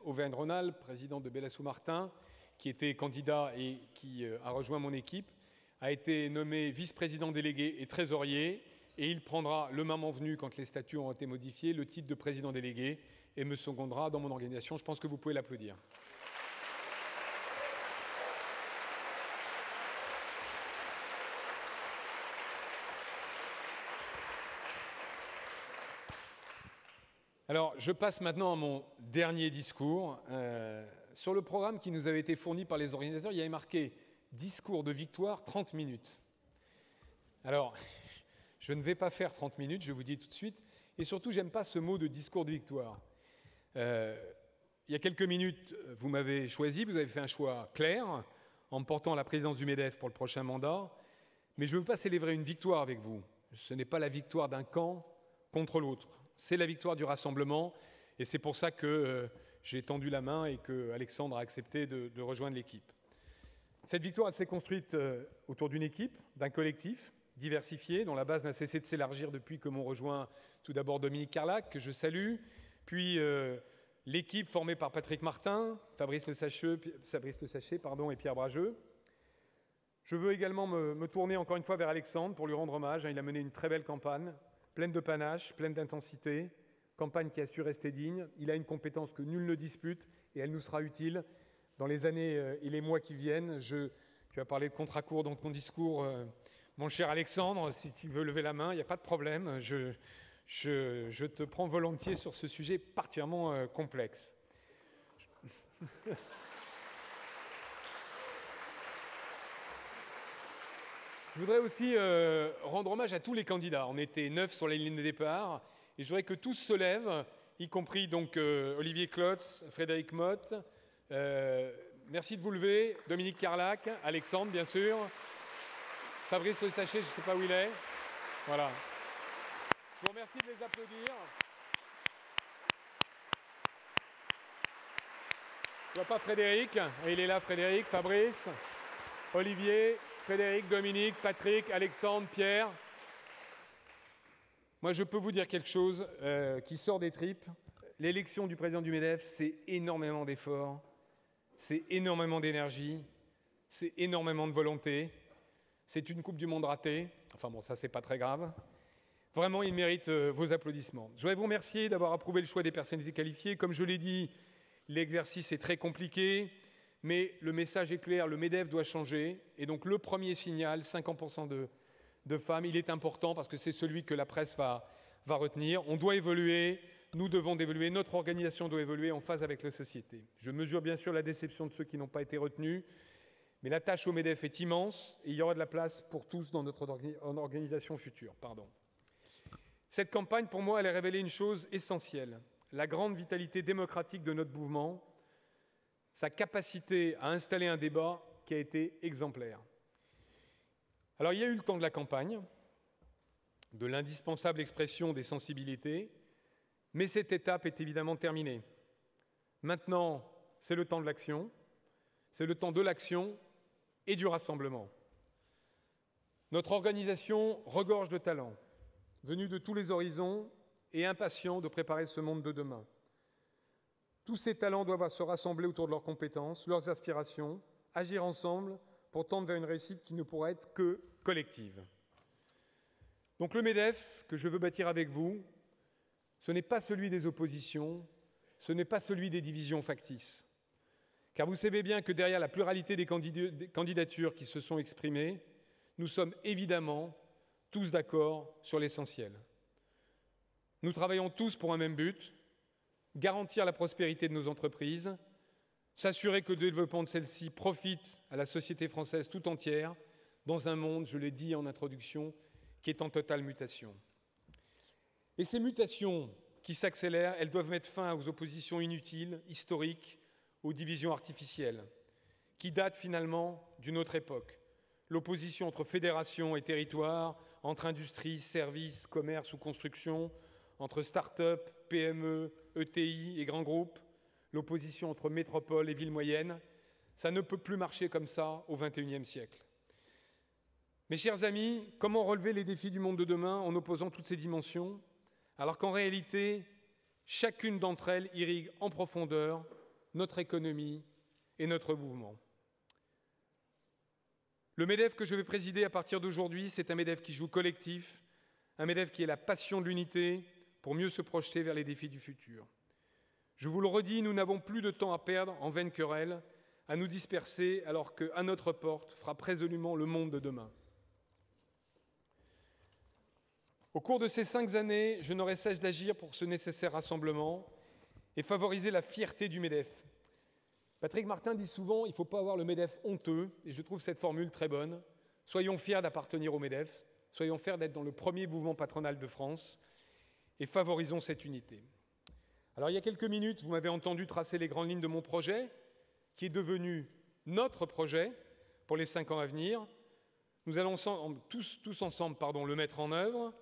Auvergne-Rhône-Alpes, président de Bellassou-Martin, qui était candidat et qui a rejoint mon équipe, a été nommé vice-président délégué et trésorier, et il prendra, le moment venu, quand les statuts ont été modifiés, le titre de président délégué et me secondera dans mon organisation. Je pense que vous pouvez l'applaudir. Alors, je passe maintenant à mon dernier discours. Sur le programme qui nous avait été fourni par les organisateurs, il y avait marqué « Discours de victoire, 30 minutes ». Alors, je ne vais pas faire 30 minutes, je vous dis tout de suite. Et surtout, j'aime pas ce mot de discours de victoire. Il y a quelques minutes, vous m'avez choisi, vous avez fait un choix clair, en me portant à la présidence du MEDEF pour le prochain mandat. Mais je ne veux pas célébrer une victoire avec vous. Ce n'est pas la victoire d'un camp contre l'autre. C'est la victoire du rassemblement, et c'est pour ça que j'ai tendu la main et que Alexandre a accepté de rejoindre l'équipe. Cette victoire, elle s'est construite autour d'une équipe, d'un collectif diversifié, dont la base n'a cessé de s'élargir depuis que m'ont rejoint tout d'abord Dominique Carlac, que je salue, puis l'équipe formée par Patrick Martin, Fabrice Le Sachet, et Pierre Brageux. Je veux également me tourner encore une fois vers Alexandre pour lui rendre hommage. Il a mené une très belle campagne, pleine de panache, pleine d'intensité, campagne qui a su rester digne. Il a une compétence que nul ne dispute et elle nous sera utile dans les années et les mois qui viennent. Tu as parlé de contrat court dans ton discours, mon cher Alexandre. Si tu veux lever la main, il n'y a pas de problème. Je te prends volontiers sur ce sujet particulièrement complexe. Je voudrais aussi rendre hommage à tous les candidats. On était 9 sur les lignes de départ et je voudrais que tous se lèvent, y compris donc Olivier Klotz, Frédéric Motte. Merci de vous lever. Dominique Carlac, Alexandre, bien sûr. Fabrice Le Sachet, je ne sais pas où il est. Voilà. Je vous remercie de les applaudir. Je ne vois pas Frédéric. Il est là, Frédéric, Fabrice, Olivier, Frédéric, Dominique, Patrick, Alexandre, Pierre. Moi, je peux vous dire quelque chose qui sort des tripes. L'élection du président du MEDEF, c'est énormément d'efforts, c'est énormément d'énergie, c'est énormément de volonté. C'est une Coupe du Monde ratée. Enfin bon, ça, c'est pas très grave. Vraiment, il mérite vos applaudissements. Je voudrais vous remercier d'avoir approuvé le choix des personnalités qualifiées. Comme je l'ai dit, l'exercice est très compliqué. Mais le message est clair, le MEDEF doit changer. Et donc le premier signal, 50% de femmes, il est important parce que c'est celui que la presse va retenir. On doit évoluer, nous devons évoluer, notre organisation doit évoluer en phase avec la société. Je mesure bien sûr la déception de ceux qui n'ont pas été retenus, mais la tâche au MEDEF est immense et il y aura de la place pour tous dans notre organisation future. Cette campagne, pour moi, elle a révélé une chose essentielle, la grande vitalité démocratique de notre mouvement, sa capacité à installer un débat qui a été exemplaire. Alors, il y a eu le temps de la campagne, de l'indispensable expression des sensibilités, mais cette étape est évidemment terminée. Maintenant, c'est le temps de l'action, c'est le temps de l'action et du rassemblement. Notre organisation regorge de talents, venus de tous les horizons et impatients de préparer ce monde de demain. Tous ces talents doivent se rassembler autour de leurs compétences, leurs aspirations, agir ensemble pour tendre vers une réussite qui ne pourra être que collective. Donc le MEDEF que je veux bâtir avec vous, ce n'est pas celui des oppositions, ce n'est pas celui des divisions factices. Car vous savez bien que derrière la pluralité des candidatures qui se sont exprimées, nous sommes évidemment tous d'accord sur l'essentiel. Nous travaillons tous pour un même but, garantir la prospérité de nos entreprises, s'assurer que le développement de celles-ci profite à la société française tout entière, dans un monde, je l'ai dit en introduction, qui est en totale mutation. Et ces mutations qui s'accélèrent, elles doivent mettre fin aux oppositions inutiles, historiques, aux divisions artificielles, qui datent finalement d'une autre époque. L'opposition entre fédération et territoire, entre industrie, services, commerce ou construction, entre start-up, PME, ETI et grands groupes, l'opposition entre métropole et villes moyennes, ça ne peut plus marcher comme ça au XXIe siècle. Mes chers amis, comment relever les défis du monde de demain en opposant toutes ces dimensions, alors qu'en réalité, chacune d'entre elles irrigue en profondeur notre économie et notre mouvement. Le MEDEF que je vais présider à partir d'aujourd'hui, c'est un MEDEF qui joue collectif, un MEDEF qui est la passion de l'unité pour mieux se projeter vers les défis du futur. Je vous le redis, nous n'avons plus de temps à perdre en vaines querelles, à nous disperser alors qu'à notre porte frappe résolument le monde de demain. Au cours de ces 5 années, je n'aurai cesse d'agir pour ce nécessaire rassemblement et favoriser la fierté du MEDEF. Patrick Martin dit souvent « il ne faut pas avoir le MEDEF honteux » et je trouve cette formule très bonne. Soyons fiers d'appartenir au MEDEF, soyons fiers d'être dans le premier mouvement patronal de France et favorisons cette unité. Alors il y a quelques minutes, vous m'avez entendu tracer les grandes lignes de mon projet, qui est devenu notre projet pour les 5 ans à venir. Nous allons tous ensemble le mettre en œuvre.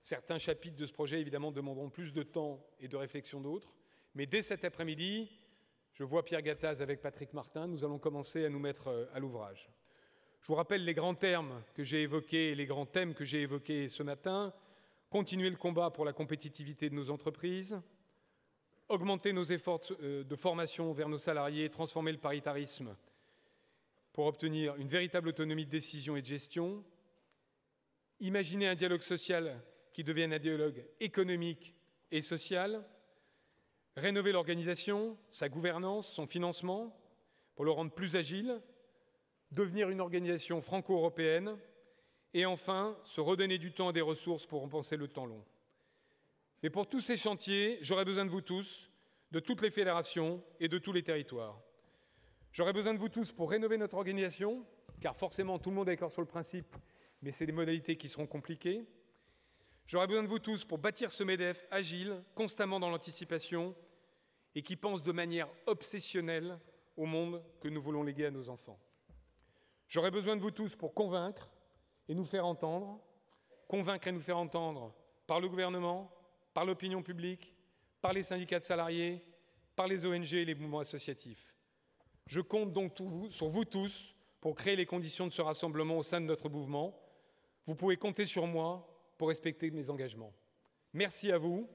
Certains chapitres de ce projet, évidemment, demanderont plus de temps et de réflexion d'autres. Mais dès cet après-midi, je vois Pierre Gattaz avec Patrick Martin, nous allons commencer à nous mettre à l'ouvrage. Je vous rappelle les grands termes que j'ai évoqués, les grands thèmes que j'ai évoqués ce matin. Continuer le combat pour la compétitivité de nos entreprises, augmenter nos efforts de formation vers nos salariés, transformer le paritarisme pour obtenir une véritable autonomie de décision et de gestion, imaginer un dialogue social qui devienne un dialogue économique et social, rénover l'organisation, sa gouvernance, son financement, pour le rendre plus agile, devenir une organisation franco-européenne, et enfin, se redonner du temps et des ressources pour compenser le temps long. Mais pour tous ces chantiers, j'aurai besoin de vous tous, de toutes les fédérations et de tous les territoires. J'aurai besoin de vous tous pour rénover notre organisation, car forcément tout le monde est d'accord sur le principe, mais c'est les modalités qui seront compliquées. J'aurai besoin de vous tous pour bâtir ce MEDEF agile, constamment dans l'anticipation, et qui pense de manière obsessionnelle au monde que nous voulons léguer à nos enfants. J'aurai besoin de vous tous pour convaincre et nous faire entendre par le gouvernement, par l'opinion publique, par les syndicats de salariés, par les ONG et les mouvements associatifs. Je compte donc sur vous tous pour créer les conditions de ce rassemblement au sein de notre mouvement. Vous pouvez compter sur moi pour respecter mes engagements. Merci à vous.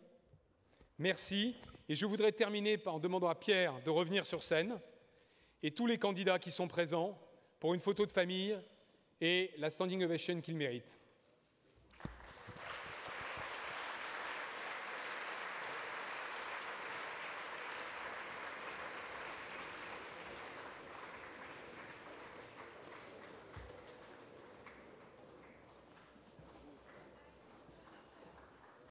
Merci. Et je voudrais terminer en demandant à Pierre de revenir sur scène et tous les candidats qui sont présents pour une photo de famille et la standing ovation qu'ils méritent.